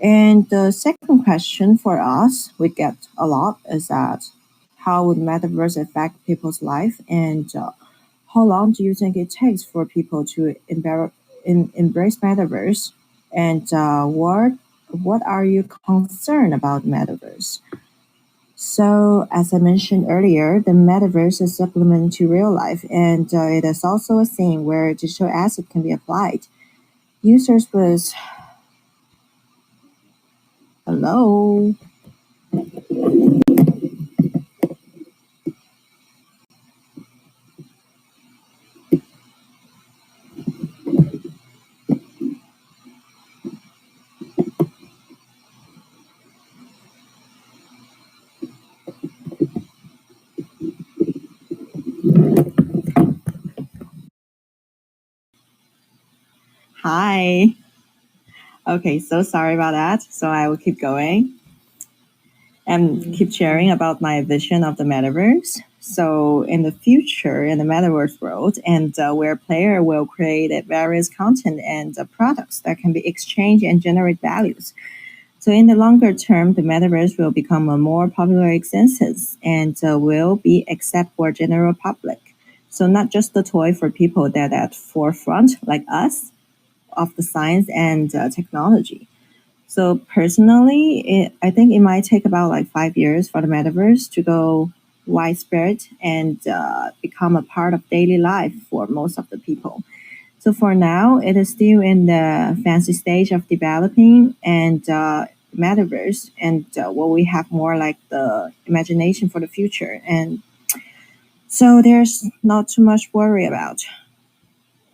And the second question for us we get a lot is that how would metaverse affect people's life, and how long do you think it takes for people to embrace metaverse, and what are you concerned about metaverse? So, as I mentioned earlier, the metaverse is supplement to real life, and it is also a scene where digital asset can be applied. Users with hello. Hi. Okay, so sorry about that. So I will keep going and keep sharing about my vision of the metaverse. So in the future, in the metaverse world, and where player will create various content and products that can be exchanged and generate values. So in the longer term, the metaverse will become a more popular existence and will be accepted for general public. So not just the toy for people that at forefront like us of the science and technology. So personally, I think it might take about like 5 years for the metaverse to go widespread and become a part of daily life for most of the people. So for now, it is still in the fancy stage of developing and metaverse, and what we have more like the imagination for the future. And so there's not too much worry about.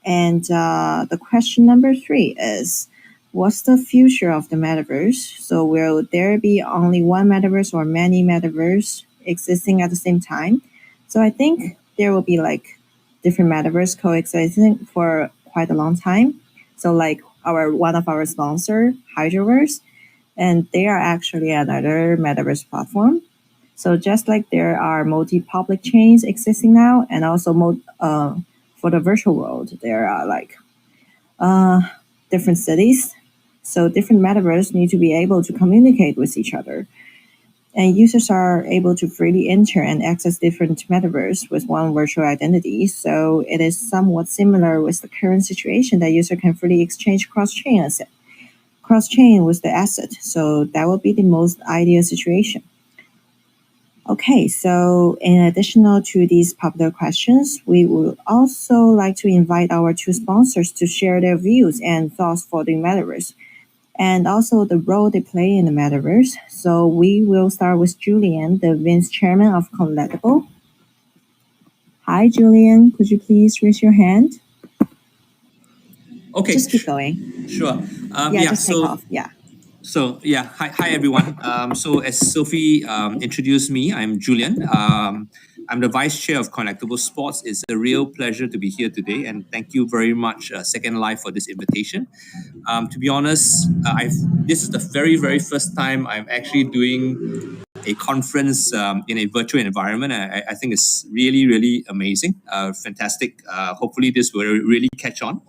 And the question number 3 is, what's the future of the metaverse? So will there be only one metaverse or many metaverse existing at the same time? So I think there will be like different metaverse coexisting for quite a long time. So like our one of our sponsor, Hydroverse, and they are actually another metaverse platform. So just like there are multi-public chains existing now, and also for the virtual world, there are like uh, different cities. So different metaverse need to be able to communicate with each other. And users are able to freely enter and access different metaverse with one virtual identity. So it is somewhat similar with the current situation that user can freely exchange cross-chain with the asset. So that would be the most ideal situation. Okay, so in additional to these popular questions, we would also like to invite our two sponsors to share their views and thoughts for the metaverse, and also the role they play in the metaverse. So we will start with Julian, the Vice Chairman of Collectible. Hi, Julian. Could you please raise your hand? Okay. Just keep going. Sure. Just take off. Yeah. So yeah, hi everyone. So as Sophie introduced me, I'm Julian. I'm the Vice Chair of Connectable Sports. It's a real pleasure to be here today, and thank you very much, Second Life, for this invitation. To be honest, this is the very first time I'm actually doing a conference in a virtual environment. I think it's really amazing, fantastic. Hopefully, this will really catch on.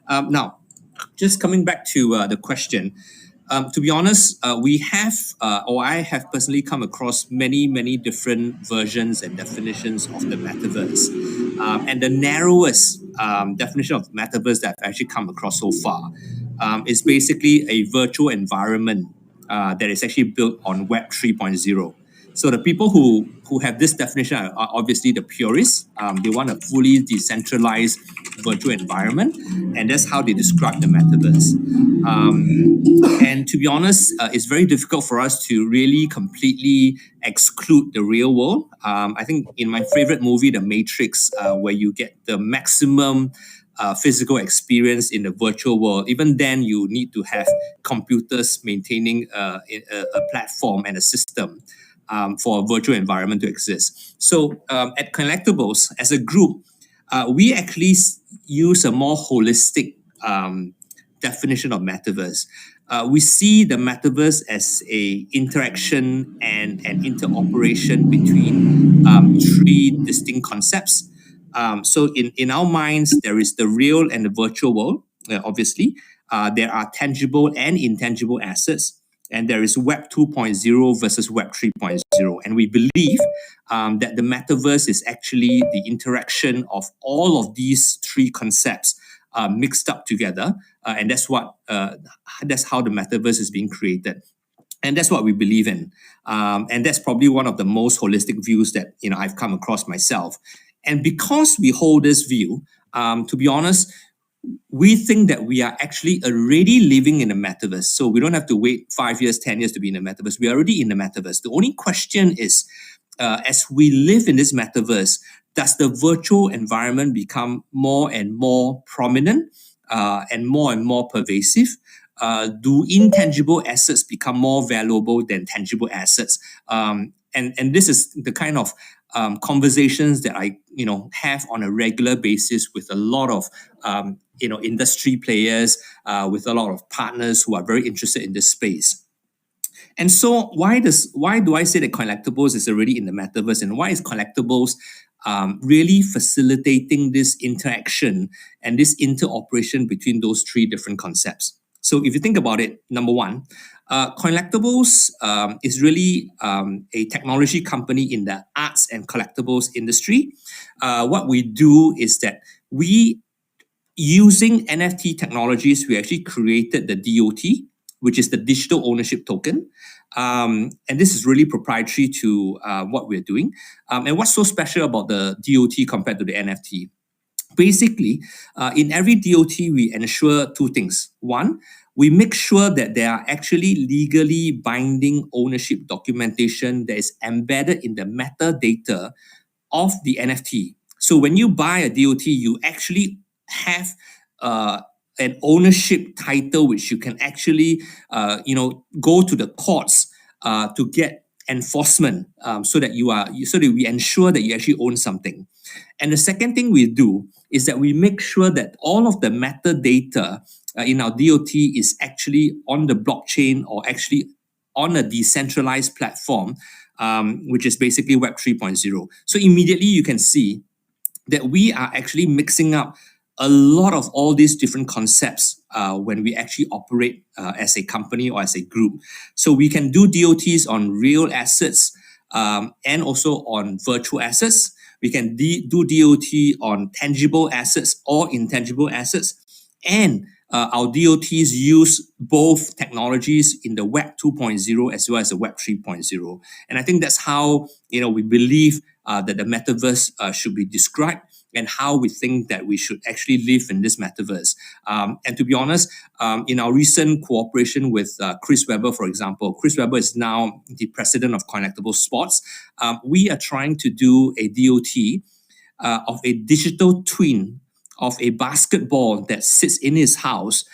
Now, just coming back to the question, to be honest, we have, or I have personally come across many different versions and definitions of the metaverse. And the narrowest definition of metaverse that I've actually come across so far is basically a virtual environment that is actually built on Web 3.0. So the people who have this definition are obviously the purists. They want a fully decentralized virtual environment, and that's how they describe the metaverse. And to be honest, it's very difficult for us to really completely exclude the real world. I think in my favorite movie, The Matrix, where you get the maximum physical experience in the virtual world, even then you need to have computers maintaining a platform and a system for a virtual environment to exist. So at Collectibles, as a group, we actually use a more holistic definition of metaverse. We see the metaverse as a interaction and an interoperation between three distinct concepts. So in our minds, there is the real and the virtual world, obviously. there are tangible and intangible assets, and there is Web 2.0 versus Web 3.0. And we believe that the metaverse is actually the interaction of all of these three concepts mixed up together, and that's how the metaverse is being created. And that's what we believe in, and that's probably one of the most holistic views that I've come across myself. And because we hold this view, to be honest, we think that we are actually already living in a metaverse. So we don't have to wait 5 years, 10 years to be in the metaverse. We are already in the metaverse. The only question is, as we live in this metaverse, does the virtual environment become more and more prominent and more pervasive? Do intangible assets become more valuable than tangible assets? And this is the kind of conversations that I have on a regular basis with a lot of industry players, with a lot of partners who are very interested in this space. And so why do I say that collectibles is already in the metaverse, and why is collectibles really facilitating this interaction and this interoperation between those three different concepts? So if you think about it, number one, Collectibles is really a technology company in the arts and collectibles industry. What we do is that using NFT technologies, we actually created the DOT, which is the digital ownership token. And this is really proprietary to what we're doing. And what's so special about the DOT compared to the NFT? Basically, in every DOT, we ensure two things. One, we make sure that there are actually legally binding ownership documentation that is embedded in the metadata of the NFT. So when you buy a DOT, you actually have an ownership title which you can actually go to the courts to get enforcement, so that we ensure that you actually own something. And the second thing we do is that we make sure that all of the metadata in our DOT is actually on the blockchain, or actually on a decentralized platform, which is basically Web 3.0. So immediately you can see that we are actually mixing up a lot of all these different concepts when we actually operate as a company or as a group. So we can do DOTs on real assets and also on virtual assets. We can do DOT on tangible assets or intangible assets. And our DOTs use both technologies in the Web 2.0 as well as the Web 3.0. And I think that's how we believe that the metaverse should be described, and how we think that we should actually live in this metaverse. And to be honest, in our recent cooperation with Chris Webber, for example, Chris Webber is now the president of Collectible Sports. We are trying to do a DOT of a digital twin of a basketball that sits in his house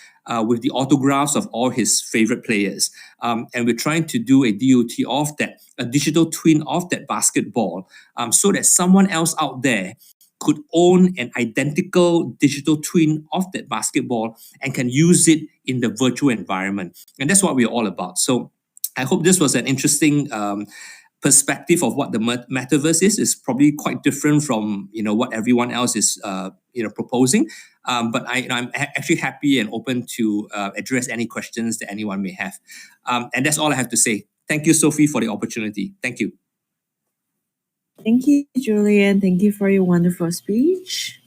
with the autographs of all his favorite players. And we're trying to do a DOT of that, a digital twin of that basketball, so that someone else out there could own an identical digital twin of that basketball and can use it in the virtual environment. And that's what we're all about. So I hope this was an interesting perspective of what the metaverse is. It's probably quite different from what everyone else is proposing. But I'm actually happy and open to address any questions that anyone may have. And that's all I have to say. Thank you, Sophie, for the opportunity. Thank you. Thank you, Julian. Thank you for your wonderful speech.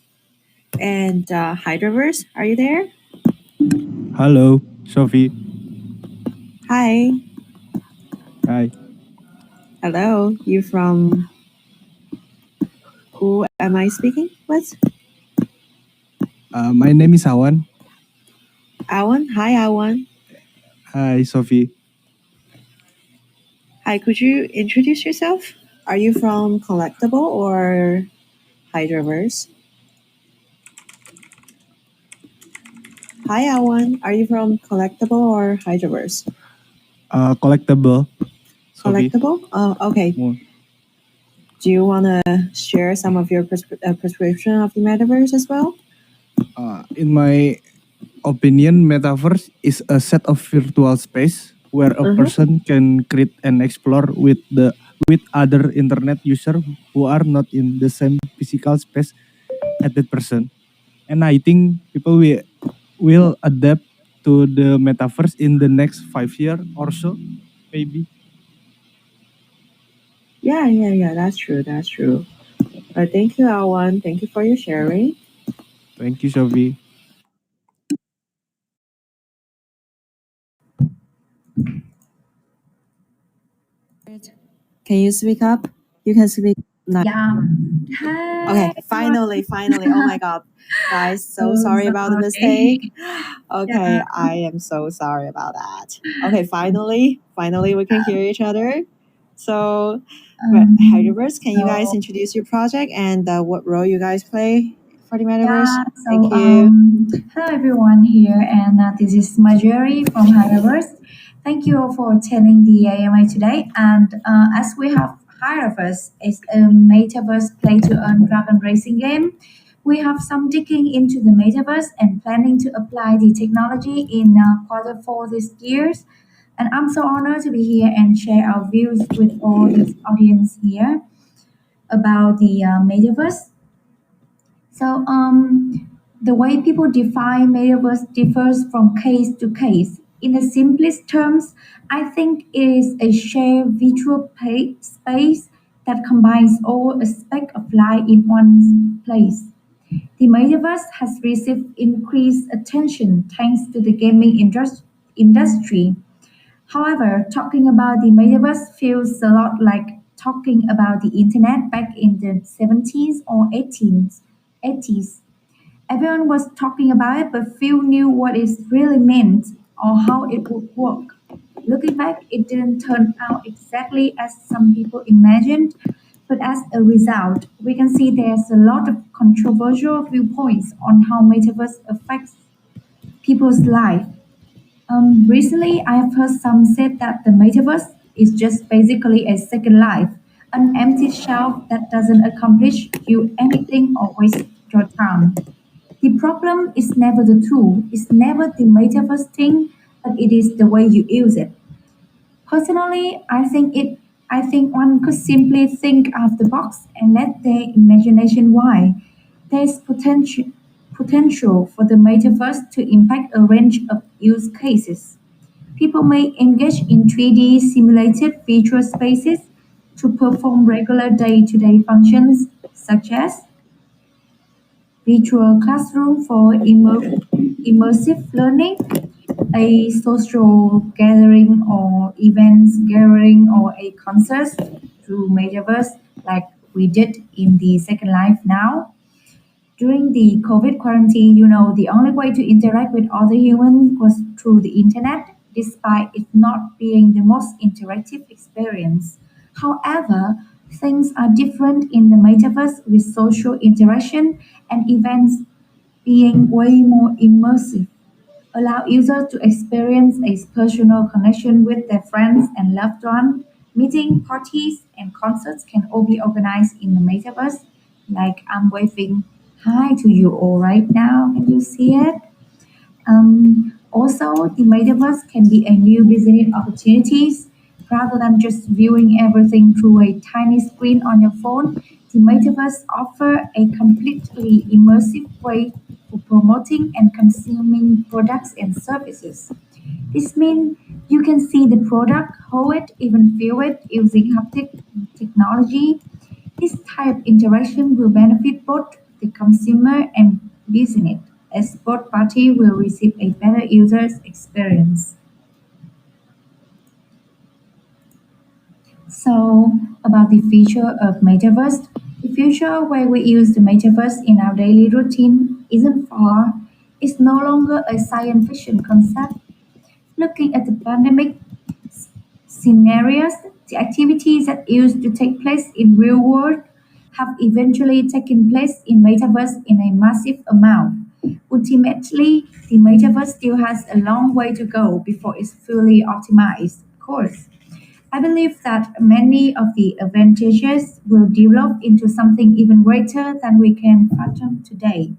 And Hydraverse, are you there? Hello, Sophie. Hi. Hi. Hello. You from... Who am I speaking with? My name is Awan. Awan. Hi, Awan. Hi, Sophie. Hi, could you introduce yourself? Are you from Collectible or Hydraverse? Hi, Awan. Are you from Collectible or Hydraverse? Collectible. Sophie. Collectible? Okay. More. Do you want to share some of your prescription of the metaverse as well? In my opinion, metaverse is a set of virtual space where a person can create and explore with other internet user who are not in the same physical space at that person. And I think people will adapt to the metaverse in the next 5 years or so, maybe. Yeah, that's true, that's true. Thank you, Awan. Thank you for your sharing. Thank you, Sophie. Can you speak up? You can speak now. Yeah. Okay, Hi. finally. Oh my God. Guys, so Oh, sorry about the sorry. mistake. Okay, Yeah. I am so sorry about that. Okay, finally we can hear each other. So, Hyderverse, can you guys So introduce your project and what role you guys play for the metaverse? yeah. Thank So you. hello everyone here, and this is Marjorie from Hyderverse. Thank you all for attending the AMA today. And as we have Hyderverse is a metaverse play to earn dragon racing game, we have some digging into the metaverse and planning to apply the technology in quarter 4 this year. And I'm so honored to be here and share our views with all this audience here about the metaverse. So, the way people define metaverse differs from case to case. In the simplest terms, I think it is a shared virtual space that combines all aspects of life in one place. The metaverse has received increased attention thanks to the gaming industry. However, talking about the metaverse feels a lot like talking about the internet back in the 70s or 80s. Everyone was talking about it, but few knew what it really meant or how it would work. Looking back, it didn't turn out exactly as some people imagined, but as a result, we can see there's a lot of controversial viewpoints on how metaverse affects people's life. Recently, I have heard some said that the metaverse is just basically a second life, an empty shell that doesn't accomplish you anything or waste your time. The problem is never the tool, it's never the metaverse thing, but it is the way you use it. Personally, I think one could simply think out of the box and let their imagination why. There's potential for the metaverse to impact a range of use cases. People may engage in 3D simulated virtual spaces to perform regular day-to-day functions such as virtual classroom for immersive learning, a social gathering or events gathering or a concert through metaverse like we did in the Second Life now. During the COVID quarantine, the only way to interact with other humans was through the internet, despite it not being the most interactive experience. However, things are different in the metaverse with social interaction and events being way more immersive, allow users to experience a personal connection with their friends and loved ones. Meeting, parties, and concerts can all be organized in the metaverse. Like I'm waving hi to you all right now. Can you see it? Also, the metaverse can be a new business opportunities. Rather than just viewing everything through a tiny screen on your phone, the metaverse offer a completely immersive way for promoting and consuming products and services. This means you can see the product, hold it, even feel it using haptic technology. This type of interaction will benefit both the consumer and business, as both parties will receive a better user experience. So, about the future of metaverse, the future where we use the metaverse in our daily routine isn't far. It's no longer a science fiction concept. Looking at the pandemic scenarios, the activities that used to take place in real world have eventually taken place in metaverse in a massive amount. Ultimately, the metaverse still has a long way to go before it's fully optimized. Of course, I believe that many of the advantages will develop into something even greater than we can fathom today.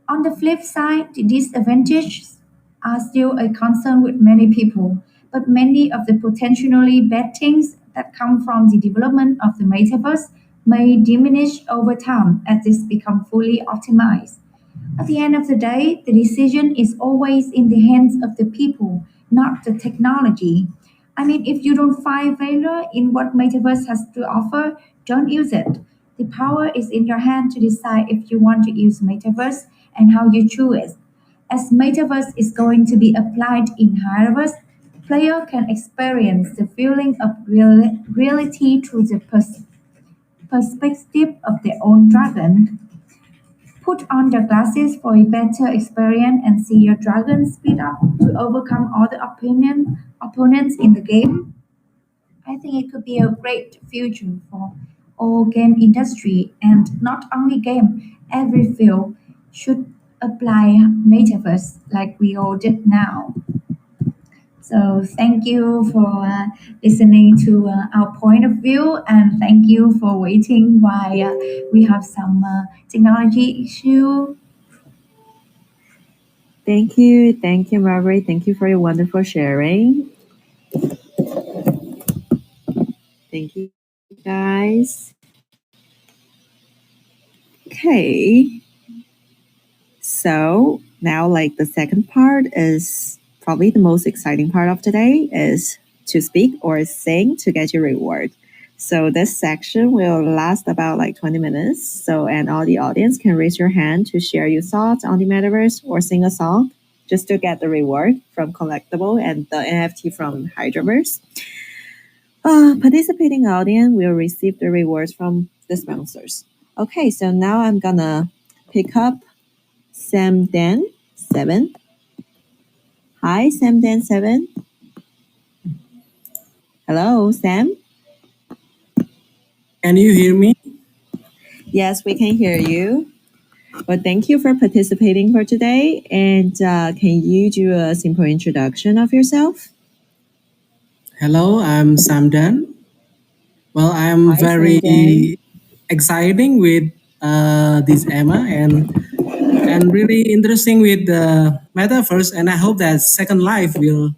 On the flip side, the disadvantages are still a concern with many people, but many of the potentially bad things that come from the development of the metaverse may diminish over time as this becomes fully optimized. At the end of the day, the decision is always in the hands of the people, not the technology. I mean, if you don't find value in what Metaverse has to offer, don't use it. The power is in your hand to decide if you want to use Metaverse and how you choose it. As Metaverse is going to be applied in Hyperverse, player can experience the feeling of reality through the perspective of their own dragon. Put on the glasses for a better experience and see your dragon speed up to overcome all the opponents in the game. I think it could be a great future for all game industry and not only game, every field should apply metaverse like we all did now. So thank you for listening to our point of view, and thank you for waiting while we have some technology issue. Thank you. Thank you, Marbury. Thank you for your wonderful sharing. Thank you, guys. Okay. So now, like, the second part is probably the most exciting part of today is to speak or sing to get your reward. So this section will last about like 20 minutes. So, and all the audience can raise your hand to share your thoughts on the metaverse or sing a song just to get the reward from collectible and the NFT from Hydraverse. Participating audience will receive the rewards from the sponsors. Okay, so now I'm gonna pick up Sam Dan 7. Hi, Sam Dan 7. Hello, Sam. Can you hear me? Yes, we can hear you. Well, thank you for participating for today. And can you do a simple introduction of yourself? Hello, I'm Samdan. Well, I'm Hi, Sam Dan. very exciting with this Emma and really interesting with the metaverse, and I hope that Second Life will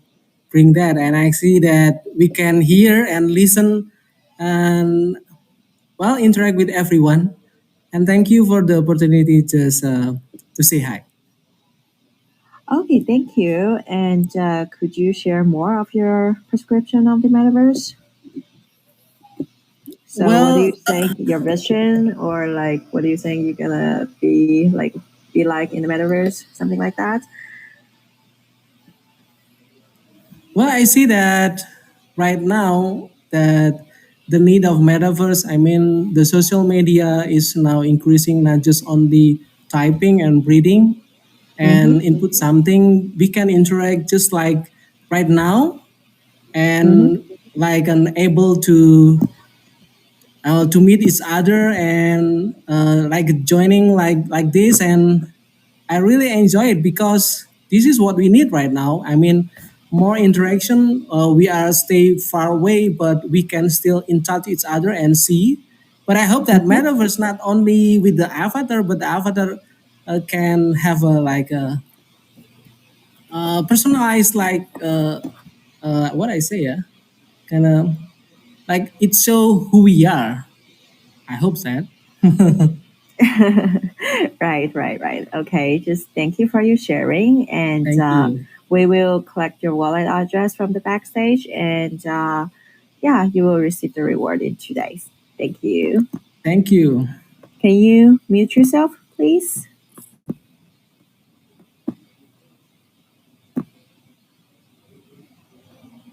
bring that. And I see that we can hear and listen and well interact with everyone. And thank you for the opportunity just to say hi. Okay, thank you. And could you share more of your prescription of the metaverse? So, what do you Well, think your vision, or like, what do you think you're gonna be like in the metaverse, something like that? Well, I see that right now that the need of metaverse, I mean, the social media is now increasing not just on the typing and reading and Mm-hmm. input something. We can interact just like right now Mm-hmm. and like able to meet each other and like joining like this, and I really enjoy it because this is what we need right now. I mean, more interaction. We are stay far away, but we can still in touch each other and see. But I hope that Mm-hmm. metaverse not only with the avatar, but the avatar can have a like a personalized like what I say, yeah, kind of like it show who we are. I hope that. Right. Okay, just thank you for your sharing, and Thank you. we will collect your wallet address from the backstage, and yeah, you will receive the reward in 2 days. Thank you. Thank you. Can you mute yourself, please?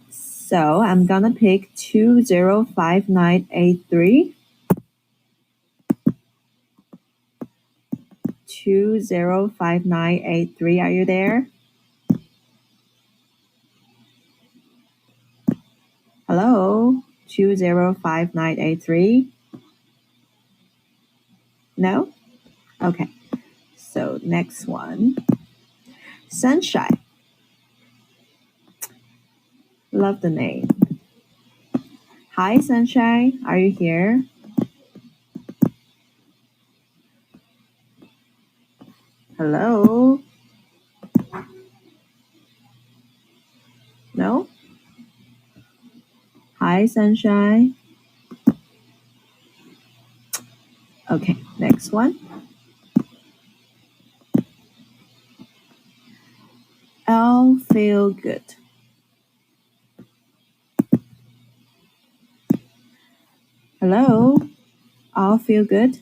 So I'm gonna pick 205983. 205983. Are you there? Hello? 205983. No? Okay. So next one. Sunshine. Love the name. Hi, Sunshine. Are you here? Hello? No? Hi, Sunshine. Okay, next one. I'll feel good. Hello? I'll feel good.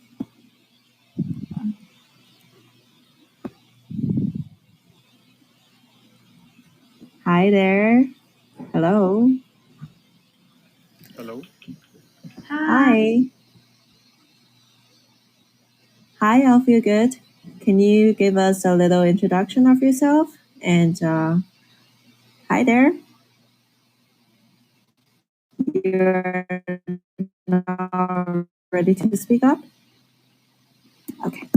Hi there. Hello. Hello. Hi. Hi, I'll feel good. Can you give us a little introduction of yourself? And hi there. You're not ready to speak up? Okay.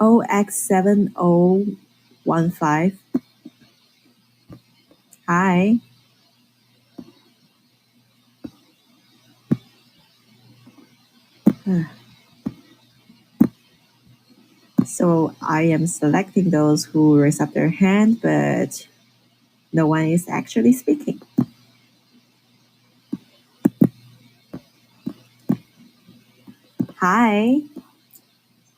OX7015. Hi. So I am selecting those who raise up their hand, but no one is actually speaking. Hi,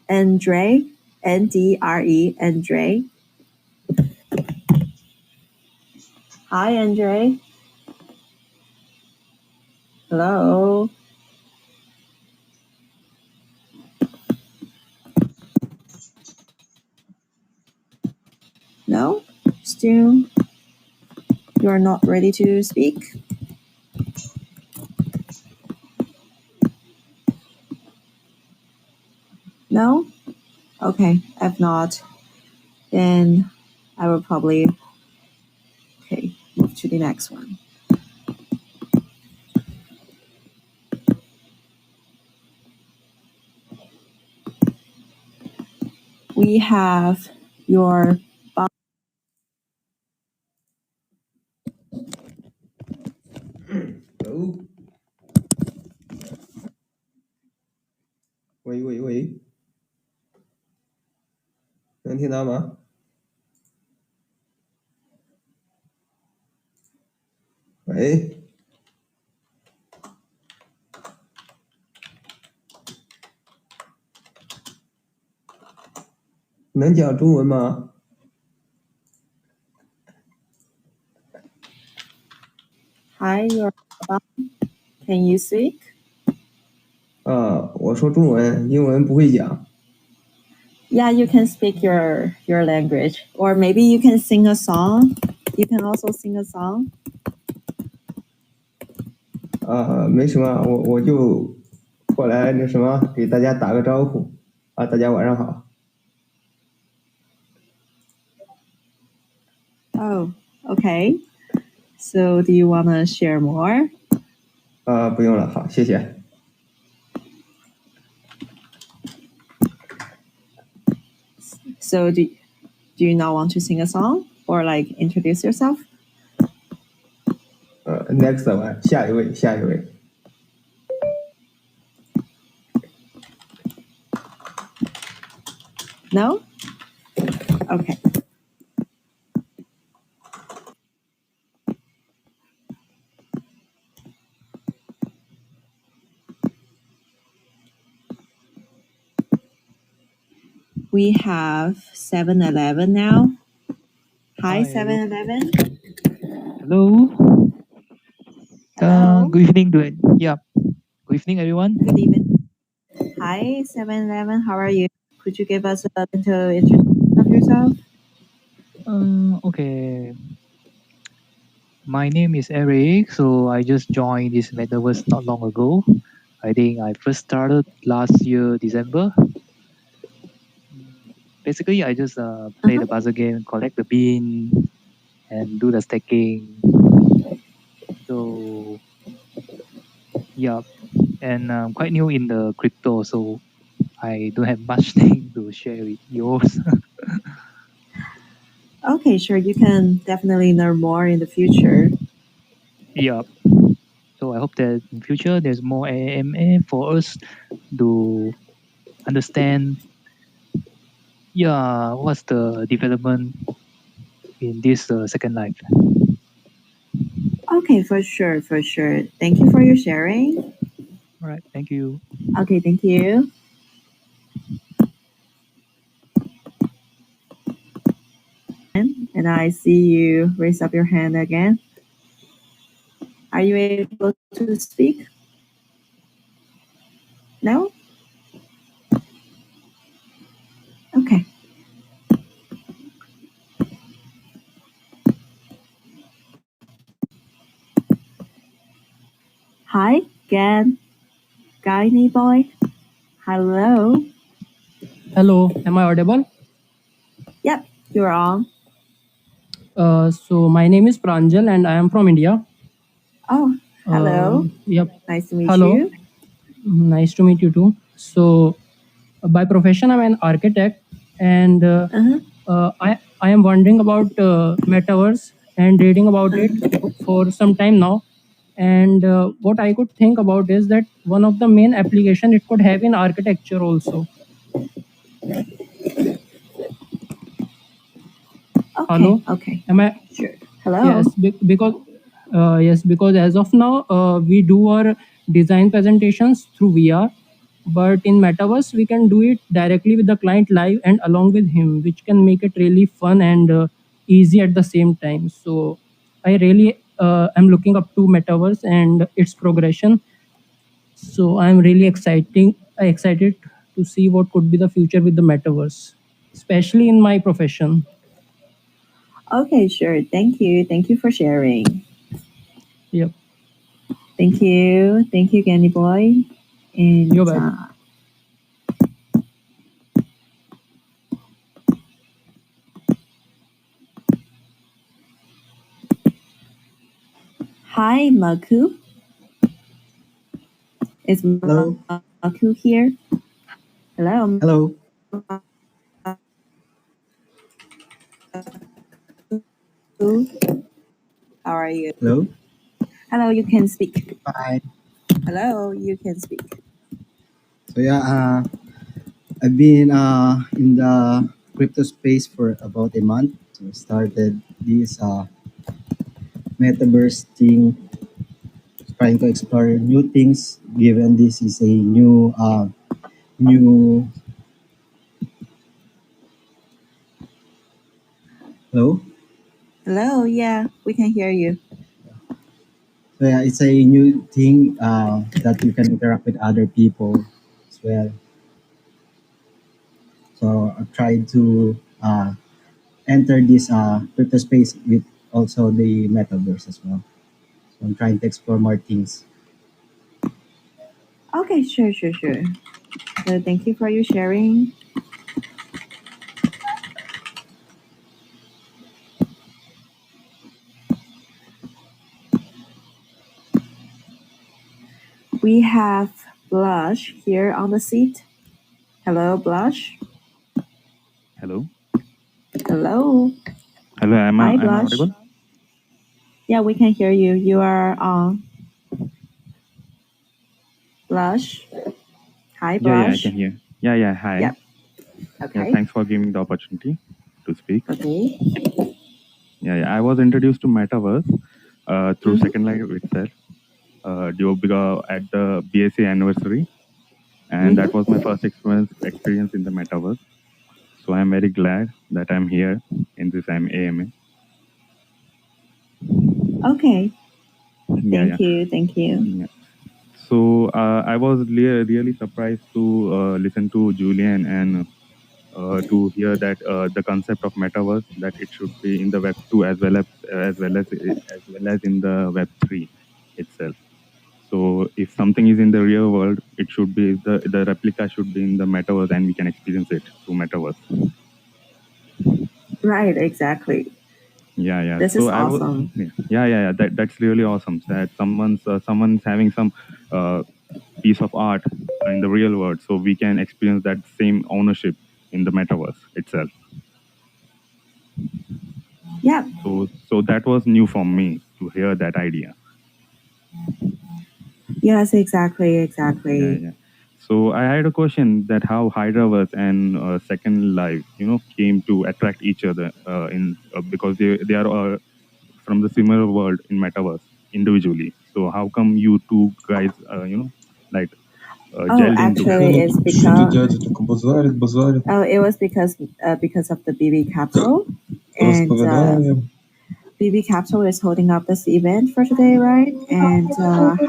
Andre, Ndre, Andre. Hi, Andre. Hello. No? Still, you're not ready to speak? No? Okay, if not, then I will probably move to the next one. We have your Hello. 喂喂喂，能听到吗？喂，能讲中文吗？ Hi, you're Can you speak? 我说中文，英文不会讲。 Yeah, you can speak your language, or maybe you can sing a song. You can also sing a song. 没什么，我就过来那什么，给大家打个招呼。大家晚上好。 Oh, okay. So do you want to share more? 不用了，好，谢谢。 So do you not want to sing a song or like introduce yourself? Next one，下一位，下一位。 No? Okay. We have 7-Eleven now. Hi, 7-Eleven. Hello. Hello. Good evening, yeah. Good evening, everyone. Good evening. Hi, 7-Eleven. How are you? Could you give us a little introduction of yourself? Okay. My name is Eric. So I just joined this metaverse not long ago. I think I first started last year, December. Basically, I just play the puzzle game, collect the bean, and do the staking. So, yeah. And I'm quite new in the crypto, so I don't have much thing to share with yours. Okay, sure. You can definitely learn more in the future. Yeah. So I hope that in future there's more AMA for us to understand. Yeah, what's the development in this second life? Okay, for sure, for sure. Thank you for your sharing. All right, thank you. Okay, thank you. And I see you raise up your hand again. Are you able to speak? No? Okay. Hi, Guy boy. Hello. Hello, am I audible? Yep, you're on. So my name is Pranjal and I am from India. Oh, hello. Yep. Nice to meet Hello. you. Nice to meet you too. So by profession, I'm an architect, and I am wondering about metaverse and reading about it for some time now. And what I could think about is that one of the main application it could have in architecture also. Okay. Hello. Okay. Am I? Sure. Hello. Yes, because as of now we do our design presentations through VR, but in metaverse we can do it directly with the client live and along with him, which can make it really fun and easy at the same time. So I really am looking up to metaverse and its progression. So I'm really excited to see what could be the future with the metaverse, especially in my profession. Okay, sure. Thank you. Thank you for sharing. Yep. Thank you. Thank you, Candy Boy. And You're welcome. hi, Maku. Is Hello. Maku here? Hello. Hello. How are you? Hello. Hello, you can speak. Hi. Hello, you can speak. So yeah, I've been in the crypto space for about a month. So I started this metaverse thing, trying to explore new things. Given this is a new. Hello. Hello, yeah, we can hear you. So yeah, it's a new thing that you can interact with other people as well. So I tried to enter this crypto space with also the metaverse as well. So I'm trying to explore more things. Okay, sure. So thank you for your sharing. We have Blush here on the seat. Hello, Blush. Hello. Hello. Hello. Am Hi, I Blush. audible? Yeah, we can hear you. You are on. Blush. Hi, Yeah, I Blush. can hear. Yeah. Hi. Yep. Yeah, Okay. thanks for giving the opportunity to speak. Okay. Yeah. I was introduced to Metaverse through Second Life itself, because at the BSc anniversary, and that was my first experience in the Metaverse. So I'm very glad that I'm here in this AMA. Okay. Yeah. Thank you. Yeah. So I was really surprised to listen to Julian and to hear that the concept of metaverse, that it should be in the Web 2 as well as in the Web 3 itself. So if something is in the real world, it should be the replica should be in the metaverse, and we can experience it through metaverse. Right, exactly. Yeah. This So is awesome. Yeah. That's really awesome. That someone's having some piece of art in the real world, so we can experience that same ownership in the metaverse itself. Yeah. So that was new for me to hear that idea. Yes, exactly. Yeah. So I had a question that how Hyderabad and Second Life, came to attract each other because they are from the similar world in metaverse individually. So how come you two guys, like Oh, gelled into actually, it's Что because дядя только базарит. it was because of the BB Capital, and Расповедаем. BB Capital is holding up this event for today, right? And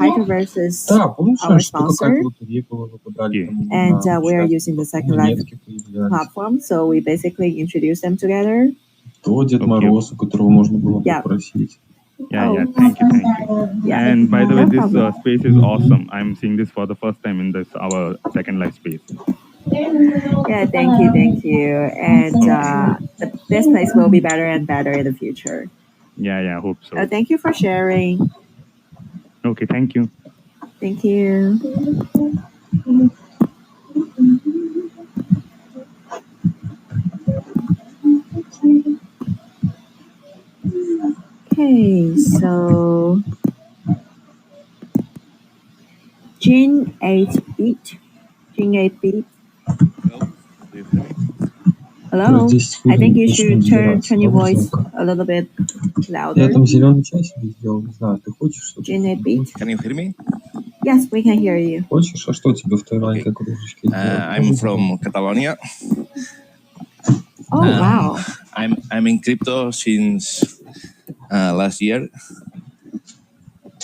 HydroVerse is Да, помнишь, our что какая-то sponsor, лотерея была, вы подали там and на we are участие, using the потом Second Life монетки появлялись. platform, so we basically introduce them together. То Дед Okay. Мороз, у которого можно было Yeah. попросить. Yeah, thank you. Yeah. And by the No way, this problem. space is awesome. I'm seeing this for the first time in this our Second Life space. Yeah, thank you. And this place will be better and better in the future. Yeah, I hope so. Thank you for sharing. Okay, thank you. Thank you. Okay, so Jin 8-bit. Jin 8-bit. Hello. I think you should turn your voice a little bit louder. Я там зеленый чай себе сделал, не знаю, ты хочешь что-то? Jin 8-bit. Can you hear me? Yes, we can hear you. Хочешь? А что тебе в Таиланде кружечки сделать? I'm from Catalonia. Oh, wow. I'm in crypto since last year.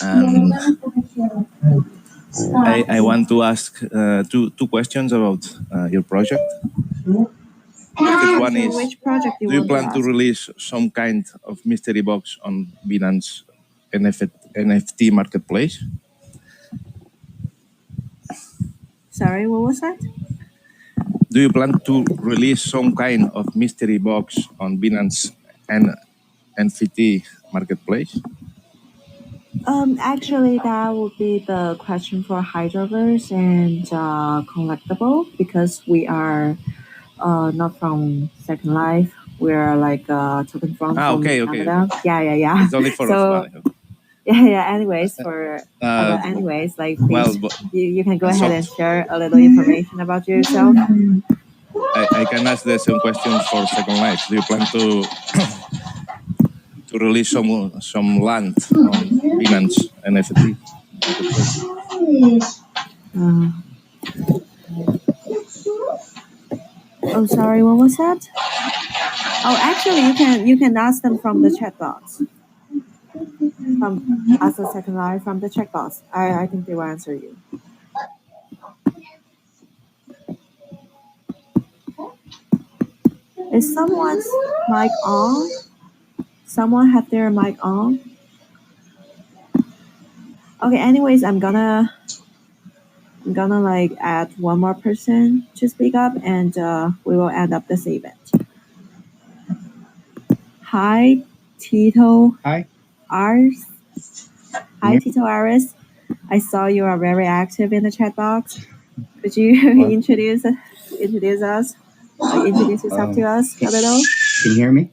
And I want to ask two questions about your project. First one is, Which project do you want plan to ask? release some kind of mystery box on Binance NFT marketplace? Sorry, what was that? Do you plan to release some kind of mystery box on Binance and NFT marketplace? Actually, that would be the question for HydroVerse and Collectible, because we are not from Second Life. We're like talking from Okay. Canada. Yeah. It's only for So, Spanish. yeah. Anyways, like, please, Well, you can go so- ahead and share a little information about yourself. I can ask the same question for Second Life. Do you plan to release some land on Binance NFT? Oh, sorry, what was that? Oh, actually, you can ask them from the chat box. Ask the Second Life from the chat box. I think they will answer you. Is someone's mic on? Someone have their mic on? Okay, anyways, I'm gonna like add one more person to speak up, and we will end up this event. Hi, Tito. Hi. Ars. Hi, Tito Aris. I saw you are very active in the chat box. Could you introduce us? Introduce yourself to us a little? Can you hear me?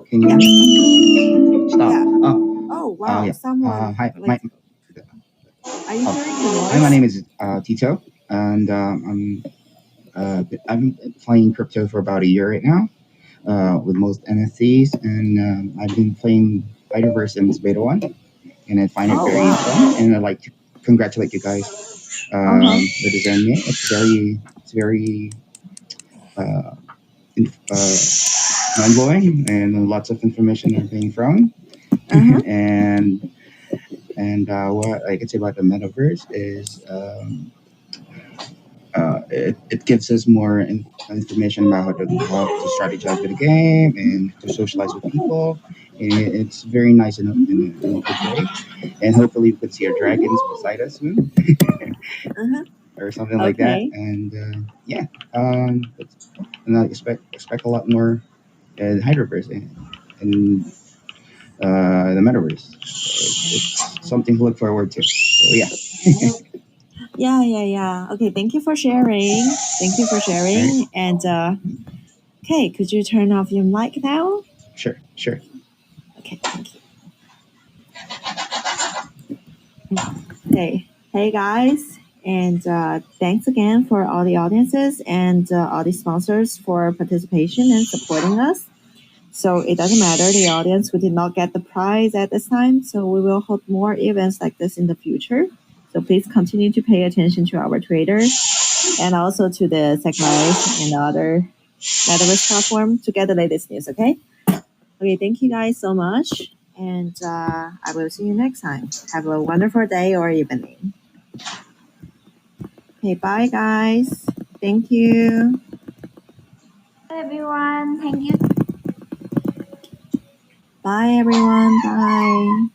Can you hear me? Stop. Yeah. Oh. Oh wow! Yeah. Someone. Hi. Like, are you hearing the noise? Hi. My name is Tito, and I'm playing crypto for about a year right now, with most NFTs, and I've been playing METAVERSE since beta 1, and I find it very fun, and I'd like to congratulate you guys with designing it. It's very mind-blowing, and lots of information are being thrown. And what I can say about the metaverse is it gives us more information about how to strategize with the game and to socialize with people. And it's very nice in a good way. And hopefully we could see our dragons beside us soon. Or something like that. And and I expect a lot more in Hydroverse and the metaverse. It's something to look forward to. So yeah. Yeah. Okay, thank you for sharing. And okay, could you turn off your mic now? Sure. Okay, thank you. Okay, hey guys, and thanks again for all the audiences and all the sponsors for participation and supporting us. So it doesn't matter the audience who did not get the prize at this time. So we will hold more events like this in the future. So please continue to pay attention to our Twitter and also to the SecLive and the other Metaverse platform to get the latest news, okay? Okay, thank you guys so much. And I will see you next time. Have a wonderful day or evening. Okay, bye guys. Thank you. Bye everyone. Thank you. Bye everyone. Bye.